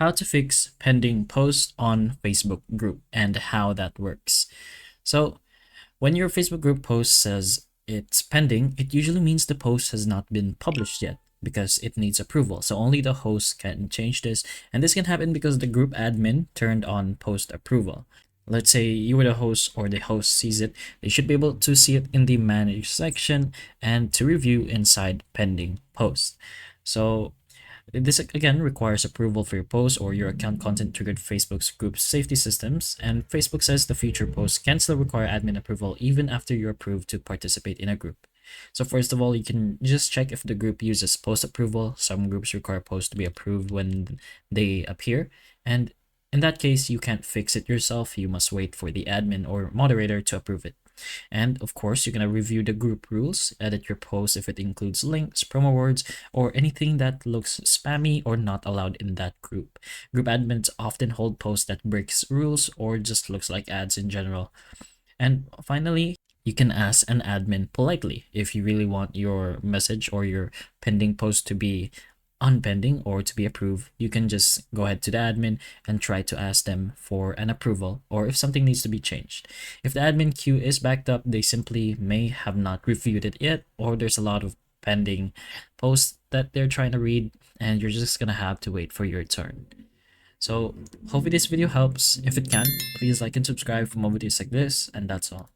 how to fix pending post on Facebook group and how that works. So when your Facebook group post says it's pending, it usually means the post has not been published yet because it needs approval. So only the host can change this. And this can happen because the group admin turned on post approval. Let's say you were the host or the host sees it, they should be able to see it in the manage section and to review inside pending post. So this again requires approval for your post or your account content triggered Facebook's group safety systems, and Facebook says the future posts can still require admin approval even after you're approved to participate in a group. So first of all, you can just check if the group uses post approval. Some groups require posts to be approved when they appear, and in that case, you can't fix it yourself. You must wait for the admin or moderator to approve it. And of course, you're going to review the group rules, edit your post if it includes links, promo words, or anything that looks spammy or not allowed in that group. Group admins often hold posts that breaks rules or just looks like ads in general. And finally, you can ask an admin politely if you really want your message or your pending post to be unpending or to be approved. You can just go ahead to the admin and try to ask them for an approval or if something needs to be changed. If the admin queue is backed up, they simply may have not reviewed it yet, or there's a lot of pending posts that they're trying to read, and you're just gonna have to wait for your turn. So hopefully this video helps. If it can, please like and subscribe for more videos like this, and that's all.